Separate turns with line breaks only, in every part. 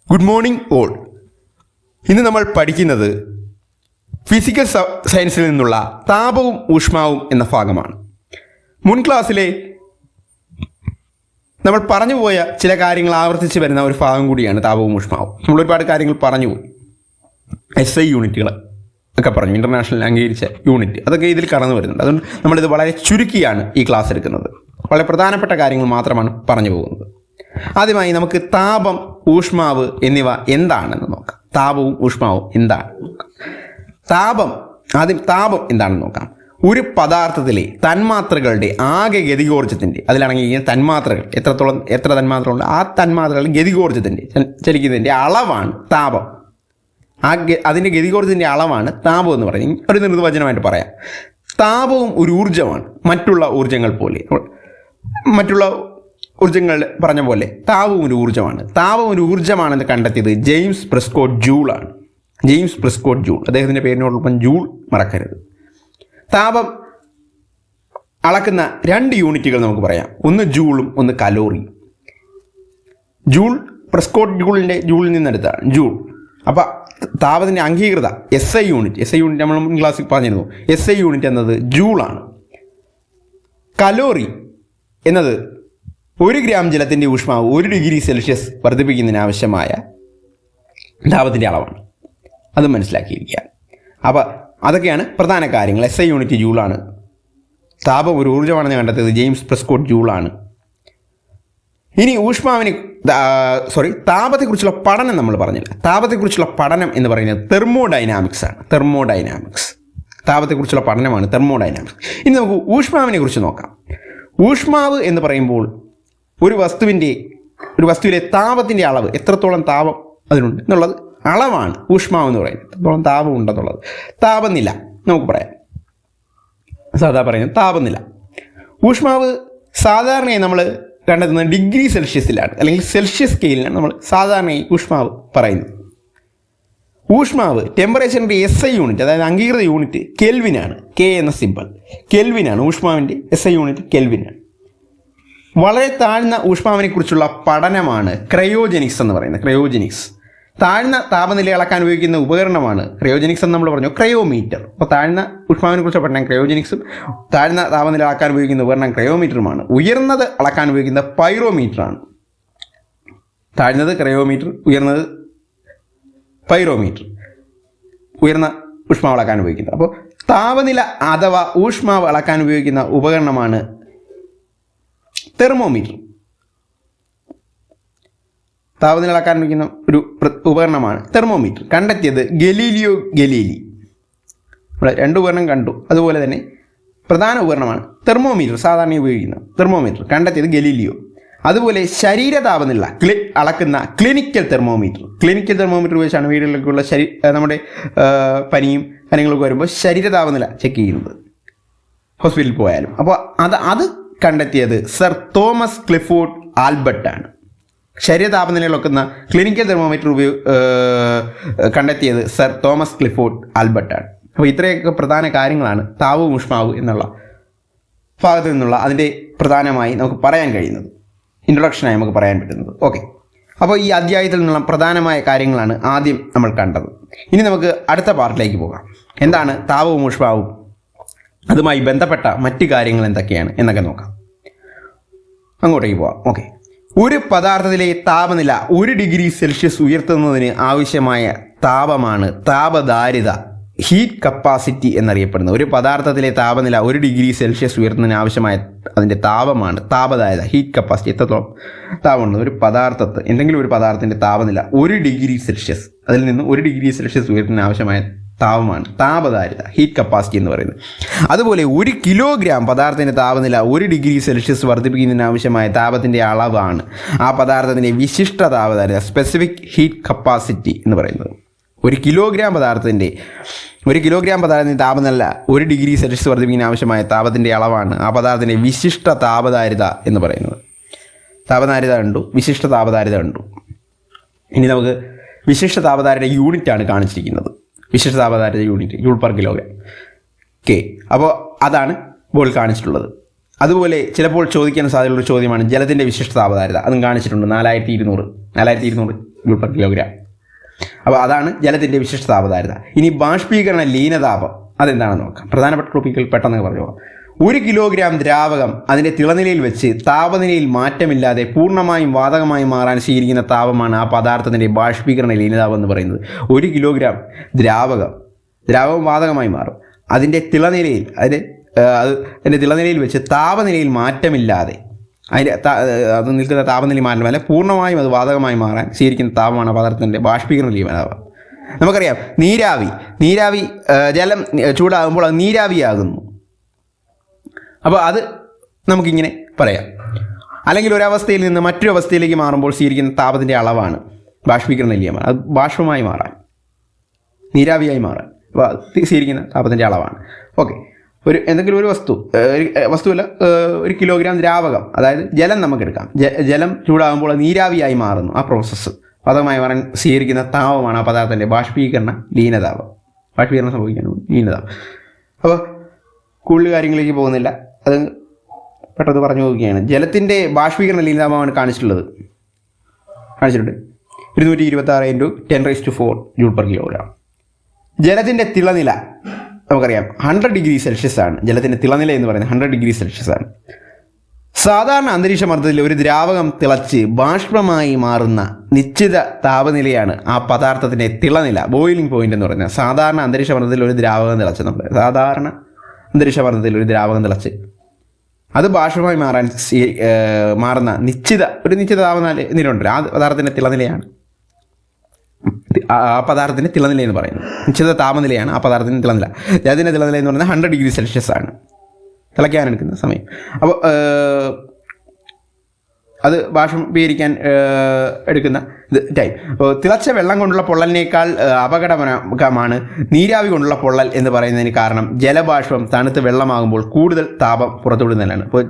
Good morning all. ഇന്ന് നമ്മൾ പഠിക്കുന്നത് ഫിസിക്കൽ സയൻസിൽ നിന്നുള്ള താപവും ഊഷ്മാവും എന്ന ഭാഗമാണ്. മുൻ ക്ലാസ്സിലെ നമ്മൾ പറഞ്ഞുപോയ ചില കാര്യങ്ങൾ ആവർത്തിച്ച് വരുന്ന ഒരു ഭാഗം കൂടിയാണ് താപവും ഊഷ്മാവും. നമ്മൾ ഒരുപാട് കാര്യങ്ങൾ പറഞ്ഞുപോയി. SI യൂണിറ്റുകൾ ഒക്കെ പറഞ്ഞു, ഇൻ്റർനാഷണൽ അംഗീകരിച്ച യൂണിറ്റ്, അതൊക്കെ ഇതിൽ കടന്നു വരുന്നുണ്ട്. അതുകൊണ്ട് നമ്മളിത് വളരെ ചുരുക്കിയാണ് ഈ ക്ലാസ് എടുക്കുന്നത്. വളരെ പ്രധാനപ്പെട്ട കാര്യങ്ങൾ മാത്രമാണ് പറഞ്ഞു പോകുന്നത്. ആദ്യമായി നമുക്ക് താപം, ഊഷ്മാവ് എന്നിവ എന്താണെന്ന് നോക്കാം. താപവും ഊഷ്മാവും എന്താണെന്ന് നോക്കാം. താപം എന്താണെന്ന് നോക്കാം. ഒരു പദാർത്ഥത്തിലെ തന്മാത്രകളുടെ ആകെ ഗതികോർജ്ജത്തിൻ്റെ, അതിലാണെങ്കിൽ തന്മാത്രകൾ എത്ര തന്മാത്രകളുണ്ട്, ആ തന്മാത്രകളുടെ ഗതികോർജ്ജത്തിൻ്റെ ചലിക്കുന്നതിൻ്റെ അളവാണ് താപം. അതിൻ്റെ ഗതികോർജ്ജത്തിൻ്റെ അളവാണ് താപം എന്ന് പറയുന്നത്. ഒരു നിർവചനമായിട്ട് പറയാം. താപവും ഒരു ഊർജ്ജമാണ്. മറ്റുള്ള ഊർജ്ജങ്ങൾ പോലെ, മറ്റുള്ള ഊർജ്ജങ്ങൾ പറഞ്ഞ പോലെ താപവും ഒരു ഊർജ്ജമാണ്. താപം ഒരു ഊർജ്ജമാണെന്ന് കണ്ടെത്തിയത് ജെയിംസ് പ്രിസ്കോട്ട് ജൂൾ ആണ്. ജെയിംസ് പ്രിസ്കോട്ട് ജൂൾ, അദ്ദേഹത്തിൻ്റെ പേരിനോടൊപ്പം ജൂൾ മറക്കരുത്. താപം അളക്കുന്ന 2 യൂണിറ്റുകൾ നമുക്ക് പറയാം. ഒന്ന് ജൂളും ഒന്ന് കലോറിയും. Joule ജൂളിൽ നിന്നെടുത്താണ് joule. അപ്പോൾ താപത്തിൻ്റെ അംഗീകൃത SI യൂണിറ്റ് നമ്മൾ മുൻ ക്ലാസ്സിൽ പറഞ്ഞിരുന്നു. SI യൂണിറ്റ് എന്നത് ജൂളാണ്. കലോറി എന്നത് 1 ഗ്രാം ജലത്തിൻ്റെ ഊഷ്മാവ് 1 ഡിഗ്രി സെൽഷ്യസ് വർദ്ധിപ്പിക്കുന്നതിന് ആവശ്യമായ താപത്തിൻ്റെ അളവാണ്. അത് മനസ്സിലാക്കിയിരിക്കുക. അപ്പോൾ അതൊക്കെയാണ് പ്രധാന കാര്യങ്ങൾ. SI യൂണിറ്റ് ജൂളാണ്. താപം ഒരു ഊർജ്ജമാണെന്ന് കണ്ടെത്തിയത് ജെയിംസ് പ്രിസ്കോട്ട് ജൂളാണ്. ഇനി താപത്തെക്കുറിച്ചുള്ള പഠനം നമ്മൾ പറഞ്ഞില്ല. താപത്തെക്കുറിച്ചുള്ള പഠനം എന്ന് പറയുന്നത് തെർമോഡൈനാമിക്സ് ആണ്. താപത്തെക്കുറിച്ചുള്ള പഠനമാണ് തെർമോഡൈനാമിക്സ്. ഇനി നമുക്ക് ഊഷ്മാവിനെ കുറിച്ച് നോക്കാം. ഊഷ്മാവ് എന്ന് പറയുമ്പോൾ ഒരു വസ്തുവിലെ താപത്തിൻ്റെ അളവ്, എത്രത്തോളം താപം അതിനുണ്ട് എന്നുള്ളത് അളവാണ് ഊഷ്മാവ് എന്ന് പറയുന്നത്. എത്രത്തോളം താപം ഉണ്ടെന്നുള്ളത്. താപനില നമുക്ക് പറയാം. താപനില. ഊഷ്മാവ് സാധാരണയായി നമ്മൾ കണ്ടെത്തുന്നത് ഡിഗ്രി സെൽഷ്യസിലാണ്, അല്ലെങ്കിൽ സെൽഷ്യസ് സ്കെയിലിലാണ് നമ്മൾ സാധാരണയായി ഊഷ്മാവ് പറയുന്നത്. ഊഷ്മാവ് ടെമ്പറേച്ചറിൻ്റെ SI യൂണിറ്റ്, അതായത് അംഗീകൃത യൂണിറ്റ് കെൽവിനാണ്. K എന്ന സിമ്പിൾ കെൽവിനാണ്. ഊഷ്മാവിൻ്റെ SI യൂണിറ്റ് കെൽവിനാണ്. വളരെ താഴ്ന്ന ഊഷ്മാവിനെ കുറിച്ചുള്ള പഠനമാണ് ക്രയോജനിക്സ് എന്ന് പറയുന്നത്. താഴ്ന്ന താപനില അളക്കാൻ ഉപയോഗിക്കുന്ന ഉപകരണമാണ് ക്രയോജനിക്സ് എന്ന് നമ്മൾ പറഞ്ഞു. ക്രയോമീറ്റർ. അപ്പോൾ താഴ്ന്ന ഊഷ്മാവിനെ കുറിച്ച് പഠനം ക്രയോജനിക്സും, താഴ്ന്ന താപനില അളക്കാൻ ഉപയോഗിക്കുന്ന ഉപകരണം ക്രയോമീറ്ററുമാണ്. ഉയർന്നത് അളക്കാൻ ഉപയോഗിക്കുന്ന പൈറോമീറ്ററാണ്. താഴ്ന്നത് ക്രയോമീറ്റർ, ഉയർന്നത് പൈറോമീറ്റർ. ഉയർന്ന ഊഷ്മാവ് അളക്കാൻ ഉപയോഗിക്കുന്നത്. അപ്പോൾ താപനില അഥവാ ഊഷ്മാവ് അളക്കാൻ ഉപയോഗിക്കുന്ന ഉപകരണമാണ് തെർമോമീറ്റർ. താപനില അളക്കാൻ ഉപയോഗിക്കുന്ന ഒരു ഉപകരണമാണ് തെർമോമീറ്റർ. കണ്ടെത്തിയത് ഗലീലിയോ ഗലീലി. 2 ഉപകരണം കണ്ടു. അതുപോലെ തന്നെ പ്രധാന ഉപകരണമാണ് തെർമോമീറ്റർ, സാധാരണ ഉപയോഗിക്കുന്ന തെർമോമീറ്റർ. കണ്ടെത്തിയത് ഗലീലിയോ. അതുപോലെ ശരീര താപനില അളക്കുന്ന ക്ലിനിക്കൽ തെർമോമീറ്റർ ഉപയോഗിച്ചാണ് വീടുകളിലേക്കുള്ള നമ്മുടെ പനിയും കാര്യങ്ങളൊക്കെ വരുമ്പോൾ ശരീര താപനില ചെക്ക് ചെയ്യുന്നത്, ഹോസ്പിറ്റലിൽ പോയാലും. അപ്പോൾ അത് കണ്ടെത്തിയത് സർ തോമസ് ക്ലിഫോർഡ് ആൽബർട്ടാണ്. ശരീര താപനില അളക്കുന്ന ക്ലിനിക്കൽ തെർമോമീറ്റർ കണ്ടെത്തിയത് സർ തോമസ് ക്ലിഫോർഡ് ആൽബർട്ടാണ്. അപ്പോൾ ഇത്രയൊക്കെ പ്രധാന കാര്യങ്ങളാണ് താപവും ഊഷ്മാവും എന്നുള്ള ഭാഗത്തു നിന്നുള്ള അതിൻ്റെ പ്രധാനമായി നമുക്ക് പറയാൻ കഴിയുന്നത്, ഇൻട്രൊഡക്ഷനായി നമുക്ക് പറയാൻ പറ്റുന്നത്. ഓക്കെ, അപ്പോൾ ഈ അധ്യായത്തിൽ നിന്നുള്ള പ്രധാനമായ കാര്യങ്ങളാണ് ആദ്യം നമ്മൾ കണ്ടത്. ഇനി നമുക്ക് അടുത്ത പാർട്ടിലേക്ക് പോകാം. എന്താണ് താപവും ഊഷ്മാവും, അതുമായി ബന്ധപ്പെട്ട മറ്റ് കാര്യങ്ങൾ എന്തൊക്കെയാണ് എന്നൊക്കെ നോക്കാം. അങ്ങോട്ടേക്ക് പോകാം. ഓക്കെ, ഒരു പദാർത്ഥത്തിലെ താപനില 1 ഡിഗ്രി സെൽഷ്യസ് ഉയർത്തുന്നതിന് ആവശ്യമായ താപമാണ് താപധാരിത, ഹീറ്റ് കപ്പാസിറ്റി എന്നറിയപ്പെടുന്നത്. ഒരു പദാർത്ഥത്തിലെ താപനില 1 ഡിഗ്രി സെൽഷ്യസ് ഉയർത്തുന്നതിന് ആവശ്യമായ അതിൻ്റെ താപമാണ് താപധാരിത, ഹീറ്റ് കപ്പാസിറ്റി. എത്രത്തോളം താപമുണ്ട് ഒരു പദാർത്ഥത്തിൽ, എന്തെങ്കിലും ഒരു പദാർത്ഥത്തിൻ്റെ താപനില 1 ഡിഗ്രി സെൽഷ്യസ്, അതിൽ നിന്ന് 1 ഡിഗ്രി സെൽഷ്യസ് ഉയർത്തുന്നതിന് ആവശ്യമായ താപമാണ് താപധാരിത, ഹീറ്റ് കപ്പാസിറ്റി എന്ന് പറയുന്നത്. അതുപോലെ 1 കിലോഗ്രാം പദാർത്ഥത്തിൻ്റെ താപനില 1 ഡിഗ്രി സെൽഷ്യസ് വർദ്ധിപ്പിക്കുന്നതിന് ആവശ്യമായ താപത്തിൻ്റെ അളവാണ് ആ പദാർത്ഥത്തിൻ്റെ വിശിഷ്ട താപധാരിത, സ്പെസിഫിക് ഹീറ്റ് കപ്പാസിറ്റി എന്ന് പറയുന്നത്. 1 കിലോഗ്രാം പദാർത്ഥത്തിൻ്റെ താപനില 1 ഡിഗ്രി സെൽഷ്യസ് വർദ്ധിപ്പിക്കുന്നതിന് ആവശ്യമായ താപത്തിൻ്റെ അളവാണ് ആ പദാർത്ഥത്തിൻ്റെ വിശിഷ്ട താപധാരിത എന്ന് പറയുന്നത്. താപധാരിത കണ്ടു, വിശിഷ്ട താപധാരിത കണ്ടു. ഇനി നമുക്ക് വിശിഷ്ട താപധാരിത യൂണിറ്റാണ് കാണിച്ചിരിക്കുന്നത്. വിശിഷ്ട താപധാരിത unit joule per kilogram K. അപ്പോൾ അതാണ് ബോൾ കാണിച്ചിട്ടുള്ളത്. അതുപോലെ ചിലപ്പോൾ ചോദിക്കാൻ സാധ്യതയുള്ളൊരു ചോദ്യമാണ് ജലത്തിൻ്റെ വിശിഷ്ട താപധാരിത. അതും കാണിച്ചിട്ടുണ്ട്. 4200 ജൂൾ പെർ കിലോഗ്രാം. അപ്പോൾ അതാണ് ജലത്തിൻ്റെ വിശിഷ്ട താപധാരിത. ഇനി ബാഷ്പീകരണ ലീനതാപം അതെന്താണെന്ന് നോക്കാം. പ്രധാനപ്പെട്ട ടോപ്പിക്കുകൾ പെട്ടെന്ന് പറഞ്ഞു പോകാം. 1 കിലോഗ്രാം ദ്രാവകം അതിൻ്റെ തിളനിലയിൽ വെച്ച് താപനിലയിൽ മാറ്റമില്ലാതെ പൂർണ്ണമായും വാതകമായി മാറാൻ സ്വീകരിക്കുന്ന താപമാണ് ആ പദാർത്ഥത്തിൻ്റെ ബാഷ്പീകരണ ലീനതാപം എന്ന് പറയുന്നത്. 1 കിലോഗ്രാം ദ്രാവകം വാതകമായി മാറും. അതിൻ്റെ തിളനിലയിൽ അതിൻ്റെ തിളനിലയിൽ വെച്ച് താപനിലയിൽ മാറ്റമില്ലാതെ അത് നിൽക്കുന്ന താപനില മാറ്റമല്ല പൂർണ്ണമായും അത് വാതകമായി മാറാൻ സ്വീകരിക്കുന്ന താപമാണ് പദാർത്ഥത്തിൻ്റെ ബാഷ്പീകരണ ലീനതാപം. നമുക്കറിയാം നീരാവി ജലം ചൂടാകുമ്പോൾ അത് നീരാവിയാകുന്നു. അപ്പോൾ അത് നമുക്കിങ്ങനെ പറയാം. അല്ലെങ്കിൽ ഒരവസ്ഥയിൽ നിന്ന് മറ്റൊരു അവസ്ഥയിലേക്ക് മാറുമ്പോൾ സ്വീകരിക്കുന്ന താപത്തിൻ്റെ അളവാണ് ബാഷ്പീകരണ ലീനതാപം. അത് ബാഷ്പമായി മാറാൻ, നീരാവിയായി മാറാൻ സ്വീകരിക്കുന്ന താപത്തിൻ്റെ അളവാണ്. ഓക്കെ, എന്തെങ്കിലും ഒരു വസ്തുവല്ല 1 കിലോഗ്രാം ദ്രാവകം, അതായത് ജലം നമുക്കെടുക്കാം. ജലം ചൂടാകുമ്പോൾ നീരാവിയായി മാറുന്നു. ആ പ്രോസസ്സ് വാതകമായി മാറാൻ സ്വീകരിക്കുന്ന താപമാണ് ആ പദാർത്ഥത്തിൻ്റെ ബാഷ്പീകരണ ലീനതാപം. ബാഷ്പീകരണം സംഭവിക്കാൻ ലീനതാപം. അപ്പോൾ കൂടുതൽ കാര്യങ്ങളിലേക്ക് പോകുന്നില്ല, അത് പെട്ടെന്ന് പറഞ്ഞു നോക്കുകയാണ്. ജലത്തിൻ്റെ ബാഷ്പീകരണ ലീനതാപമാണ് കാണിച്ചിട്ടുണ്ട് 226 × 10⁴ ജൂൾ പെർ കിലോഗ്രാം. ജലത്തിൻ്റെ തിളനില നമുക്കറിയാം 100 ഡിഗ്രി സെൽഷ്യസ് ആണ്. ജലത്തിൻ്റെ തിളനില എന്ന് പറയുന്നത് 100 ഡിഗ്രി സെൽഷ്യസ് ആണ്. സാധാരണ അന്തരീക്ഷ മർദ്ദത്തിൽ ഒരു ദ്രാവകം തിളച്ച് ബാഷ്പമായി മാറുന്ന നിശ്ചിത താപനിലയാണ് ആ പദാർത്ഥത്തിൻ്റെ തിളനില, ബോയിലിംഗ് പോയിന്റ് എന്ന് പറയുന്നത്. സാധാരണ അന്തരീക്ഷ മർദ്ദത്തിൽ ഒരു ദ്രാവകം തിളച്ച് അത് ബാഷ്പമായി മാറുന്ന നിശ്ചിത താപനിലയുണ്ട്. ആ പദാർത്ഥത്തിൻ്റെ തിളനിലയാണ് ആ പദാർത്ഥത്തിൻ്റെ തിളനില എന്ന് പറയുന്നത്. നിശ്ചിത താപനിലയാണ് ആ പദാർത്ഥത്തിൻ്റെ തിളനില. ജലത്തിൻ്റെ തിളനില എന്ന് പറയുന്നത് 100 ഡിഗ്രി സെൽഷ്യസ് ആണ് തിളയ്ക്കാനെടുക്കുന്ന സമയം. അപ്പോൾ അത് ബാഷ്പീകരിക്കാൻ എടുക്കുന്ന ടൈം. അപ്പോൾ തിളച്ച വെള്ളം കൊണ്ടുള്ള പൊള്ളലിനേക്കാൾ അപകടകരമാണ് നീരാവി കൊണ്ടുള്ള പൊള്ളൽ എന്ന് പറയുന്നതിന് കാരണം ജലബാഷ്പം തണുത്ത് വെള്ളമാകുമ്പോൾ കൂടുതൽ താപം പുറത്തുവിടുന്നതിനാണ്. അപ്പോൾ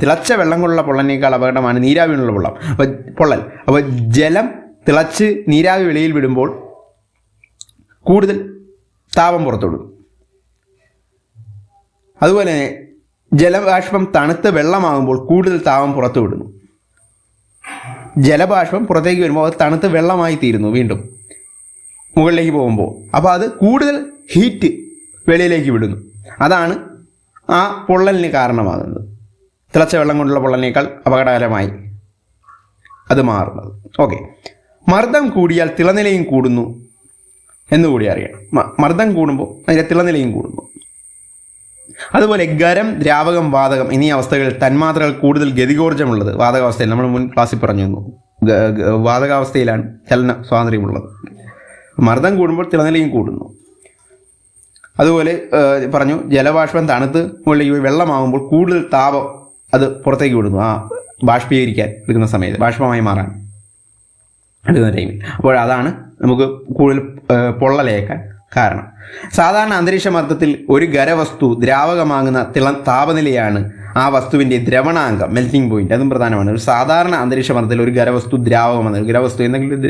തിളച്ച വെള്ളം കൊണ്ടുള്ള പൊള്ളലിനേക്കാൾ അപകടമാണ് നീരാവി കൊണ്ടുള്ള പൊള്ളൽ. അപ്പോൾ ജലം തിളച്ച് നീരാവി വെളിയിൽ വിടുമ്പോൾ കൂടുതൽ താപം പുറത്തുവിടും. അതുപോലെ തന്നെ ജലബാഷ്പം തണുത്ത് വെള്ളമാകുമ്പോൾ കൂടുതൽ താപം പുറത്തുവിടുന്നു. ജലബാഷ്പം പുറത്തേക്ക് വരുമ്പോൾ അത് തണുത്ത് വെള്ളമായി തീരുന്നു വീണ്ടും മുകളിലേക്ക് പോകുമ്പോൾ. അപ്പോൾ അത് കൂടുതൽ ഹീറ്റ് വെളിയിലേക്ക് വിടുന്നു. അതാണ് ആ പൊള്ളലിന് കാരണമാകുന്നത്. തിളച്ച വെള്ളം കൊണ്ടുള്ള പൊള്ളലിനേക്കാൾ അപകടകരമായി അത് മാറുന്നത്. ഓക്കെ, മർദ്ദം കൂടിയാൽ തിളനിലയും കൂടുന്നു എന്നുകൂടി അറിയണം. മർദ്ദം കൂടുമ്പോൾ അതിൻ്റെ തിളനിലയും കൂടുന്നു. അതുപോലെ ഖരം, ദ്രാവകം, വാതകം എന്നീ അവസ്ഥകളിൽ തന്മാത്രകൾ കൂടുതൽ ഗതികോർജ്ജമുള്ളത് വാതകാവസ്ഥയിൽ. നമ്മൾ മുൻ ക്ലാസ്സിൽ പറഞ്ഞു തന്നു, വാതകാവസ്ഥയിലാണ് ചലന സ്വാതന്ത്ര്യമുള്ളത്. മർദ്ദം കൂടുമ്പോൾ തിളനിലയും കൂടുന്നു. അതുപോലെ പറഞ്ഞു ജലബാഷ്പം തണുത്ത് മുകളിലേക്ക് വെള്ളമാകുമ്പോൾ കൂടുതൽ താപം അത് പുറത്തേക്ക് വിടുന്നു ആ ബാഷ്പീകരിക്കാൻ എടുക്കുന്ന സമയത്ത്, ബാഷ്പമായി മാറാൻ എടുക്കുന്ന ടൈമിൽ. അപ്പോൾ അതാണ് നമുക്ക് കൂടുതൽ പൊള്ളലേക്കാൻ കാരണം. സാധാരണ അന്തരീക്ഷ മർദ്ദത്തിൽ ഒരു ഖരവസ്തു ദ്രാവകമാകുന്ന താപനിലയാണ് ആ വസ്തുവിൻ്റെ ദ്രവണാങ്കം, മെൽറ്റിംഗ് പോയിന്റ്. അതും പ്രധാനമാണ്. ഒരു സാധാരണ അന്തരീക്ഷ മർദ്ദത്തിൽ ഒരു ഖരവസ്തു എന്തെങ്കിലും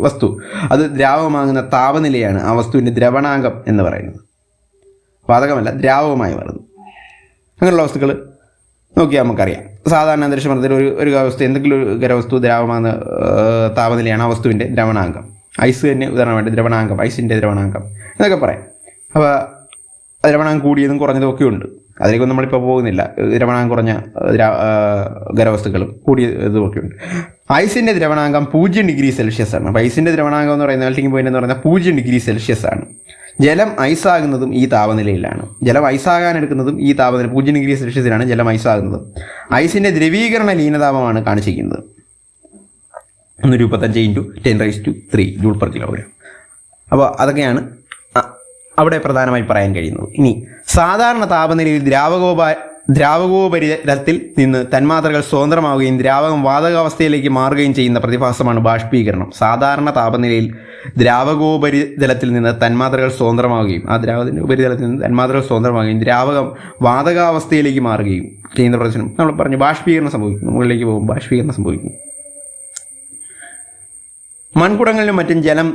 വസ്തു അത് ദ്രാവകമാകുന്ന താപനിലയാണ് ആ വസ്തുവിൻ്റെ ദ്രവണാങ്കം എന്ന് പറയുന്നത്. വാതകമല്ല, ദ്രാവകമായി മാറുന്നു. അങ്ങനെയുള്ള വസ്തുക്കൾ നോക്കിയാൽ നമുക്കറിയാം. സാധാരണ അന്തരീക്ഷ മർദ്ദത്തിൽ ഒരു എന്തെങ്കിലും ഒരു ഖരവസ്തു ദ്രാവകമാകുന്ന താപനിലയാണ് ആ വസ്തുവിൻ്റെ ദ്രവണാങ്കം. ഐസ് തന്നെ ഉദാഹരണമായിട്ട് ദ്രവണാങ്കം, ഐസിൻ്റെ ദ്രവണാങ്കം എന്നൊക്കെ പറയാം. അപ്പോൾ ദ്രവണാങ്കം കൂടിയതും കുറഞ്ഞതും ഒക്കെ ഉണ്ട്. അതിലേക്കൊന്നും നമ്മളിപ്പോൾ പോകുന്നില്ല. ദ്രവണാങ്കം കുറഞ്ഞ ഖരവസ്തുക്കളും കൂടിയതുമൊക്കെ ഉണ്ട്. ഐസിൻ്റെ ദ്രവണാങ്കം 0 ഡിഗ്രി സെൽഷ്യസ് ആണ്. അപ്പോൾ ഐസിൻ്റെ ദ്രവണാങ്കം എന്ന് പറയുന്നത്, മെൽറ്റിംഗ് പോയിന്റ് എന്ന് പറയുന്നത് 0 ഡിഗ്രി സെൽഷ്യസ് ആണ്. ജലം ഐസാകുന്നതും ഈ താപനിലയിലാണ്. ജലം ഐസാകാൻ എടുക്കുന്നതും ഈ താപനില 0 ഡിഗ്രി സെൽഷ്യസിലാണ് ജലം ഐസാകുന്നത്. ഐസിൻ്റെ ദ്രവീകരണ ലീനതാപമാണ് കാണിച്ചിരിക്കുന്നത് 125 × 10⁻³ ജൂൾ പെർ കിലോഗ്രാം. അപ്പോൾ അതൊക്കെയാണ് അവിടെ പ്രധാനമായി പറയാൻ കഴിയുന്നത്. ഇനി സാധാരണ താപനിലയിൽ ദ്രാവകോപരിതലത്തിൽ നിന്ന് തന്മാത്രകൾ സ്വതന്ത്രമാവുകയും ദ്രാവകം വാതകാവസ്ഥയിലേക്ക് മാറുകയും ചെയ്യുന്ന പ്രതിഭാസമാണ് ബാഷ്പീകരണം. സാധാരണ താപനിലയിൽ ദ്രാവകോപരിതലത്തിൽ നിന്ന് തന്മാത്രകൾ സ്വതന്ത്രമാവുകയും ആ ദ്രാവകത്തിൻ്റെ ഉപരിതലത്തിൽ നിന്ന് തന്മാത്രകൾ സ്വതന്ത്രമാവുകയും ദ്രാവകം വാതകാവസ്ഥയിലേക്ക് മാറുകയും ചെയ്യുന്ന പ്രശ്നം നമ്മൾ പറഞ്ഞു ബാഷ്പീകരണം സംഭവിക്കുന്നു. മുകളിലേക്ക് പോകുമ്പോൾ ബാഷ്പീകരണം സംഭവിക്കുന്നു. മൺകുടങ്ങളിലും മറ്റും ജലം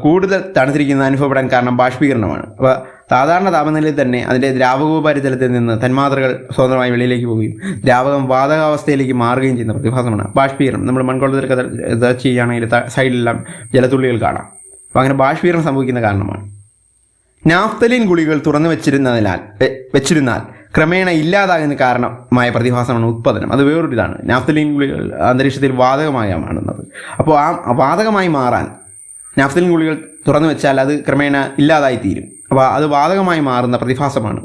കൂടുതൽ തണുത്തിരിക്കുന്ന അനുഭവപ്പെടാൻ കാരണം ബാഷ്പീകരണമാണ്. അപ്പോൾ സാധാരണ താപനിലയിൽ തന്നെ അതിൻ്റെ ദ്രാവകോപരിതലത്തിൽ നിന്ന് തന്മാത്രകൾ സ്വതന്ത്രമായി വെളിയിലേക്ക് പോവുകയും ദ്രാവകം വാതകാവസ്ഥയിലേക്ക് മാറുകയും ചെയ്യുന്ന പ്രതിഭാസമാണ് ബാഷ്പീകരണം. നമ്മൾ മൺകുളത്തിലൊക്കെ സെർച്ച് ചെയ്യുകയാണെങ്കിൽ സൈഡിലെല്ലാം ജലത്തുള്ളികൾ കാണാം. അപ്പോൾ അങ്ങനെ ബാഷ്പീകരണം സംഭവിക്കുന്ന കാരണമാണ്. നാഫ്തലിൻ ഗുളികൾ തുറന്നു വെച്ചിരുന്നാൽ ക്രമേണ ഇല്ലാതാകുന്ന കാരണമായ പ്രതിഭാസമാണ് ഉത്പാദനം. അത് വേറൊരു ഇതാണ്. നാഫ്തലിൻ ഗുളികൾ അന്തരീക്ഷത്തിൽ വാതകമായി മാറുന്നത്. അപ്പോൾ ആ വാതകമായി മാറാൻ നാഫ്തലിൻ ഗുളികൾ തുറന്നു വെച്ചാൽ അത് ക്രമേണ ഇല്ലാതായിത്തീരും. അപ്പോൾ അത് വാതകമായി മാറുന്ന പ്രതിഭാസമാണ്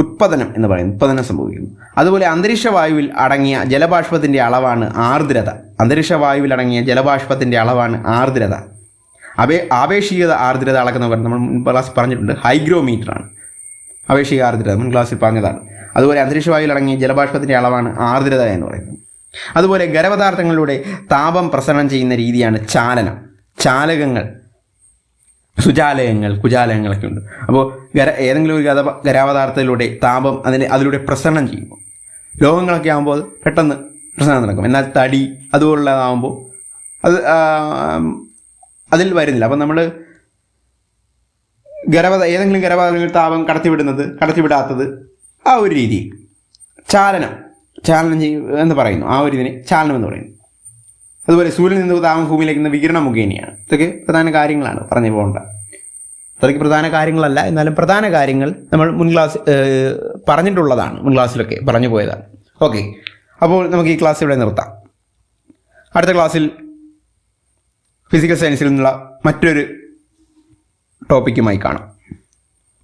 ഉത്പാദനം എന്ന് പറയുന്നത്. ഉത്പാദനം സംഭവിക്കുന്നു. അതുപോലെ അന്തരീക്ഷ വായുവിൽ അടങ്ങിയ ജലബാഷ്പത്തിൻ്റെ അളവാണ് ആർദ്രത. അന്തരീക്ഷ വായുവിൽ അടങ്ങിയ ജലബാഷ്പത്തിൻ്റെ അളവാണ് ആർദ്രത. ആപേക്ഷിക ആർദ്രത അളക്കുന്നവർ നമ്മൾ മുൻ ക്ലാസ്സിൽ പറഞ്ഞിട്ടുണ്ട്, ഹൈഗ്രോമീറ്ററാണ് ആപേക്ഷിക ആർദ്രത, മുൻ ക്ലാസ്സിൽ പറഞ്ഞതാണ്. അതുപോലെ അന്തരീക്ഷ വായുവിൽ അടങ്ങിയ ജലബാഷ്പത്തിൻ്റെ അളവാണ് ആർദ്രത എന്ന് പറയുന്നത്. അതുപോലെ ഖരപദാർത്ഥങ്ങളിലൂടെ താപം പ്രസരണം ചെയ്യുന്ന രീതിയാണ് ചാലനം. ചാലകങ്ങൾ, സുചാലകങ്ങൾ, കുചാലകങ്ങളൊക്കെ ഉണ്ട്. അപ്പോൾ ഏതെങ്കിലും ഒരു ഖരപദാർത്ഥത്തിലൂടെ താപം അതിലൂടെ പ്രസരണം ചെയ്യുമ്പോൾ ലോഹങ്ങളൊക്കെ ആകുമ്പോൾ പെട്ടെന്ന് പ്രസരണം നടക്കും. എന്നാൽ തടി അതുപോലുള്ളതാകുമ്പോൾ അതിൽ വരുന്നില്ല. അപ്പം നമ്മൾ ഏതെങ്കിലും ഖരപദാർത്ഥങ്ങൾ താപം കടത്തിവിടാത്തത് ആ ഒരു രീതിയിൽ ചാലനം ചെയ്യും എന്ന് പറയുന്നു. ആ ഒരു ഇതിനെ ചാലനം എന്ന് പറയുന്നു. അതുപോലെ സൂര്യനിൽ നിന്ന് താപം ഭൂമിയിലേക്ക് വികിരണം മുഖേനയാണ്. ഇതൊക്കെ പ്രധാന കാര്യങ്ങളാണ് പറഞ്ഞു പോകേണ്ട. അത്രയ്ക്ക് പ്രധാന കാര്യങ്ങളല്ല, എന്നാലും പ്രധാന കാര്യങ്ങൾ നമ്മൾ മുൻ പറഞ്ഞിട്ടുള്ളതാണ്, മുൻ ക്ലാസ്സിലൊക്കെ പറഞ്ഞു പോയതാണ്. ഓക്കെ, അപ്പോൾ നമുക്ക് ഈ ക്ലാസ് ഇവിടെ നിർത്താം. അടുത്ത ക്ലാസ്സിൽ ഫിസിക്കൽ സയൻസിൽ നിന്നുള്ള മറ്റൊരു ടോപ്പിക്കുമായി കാണാം.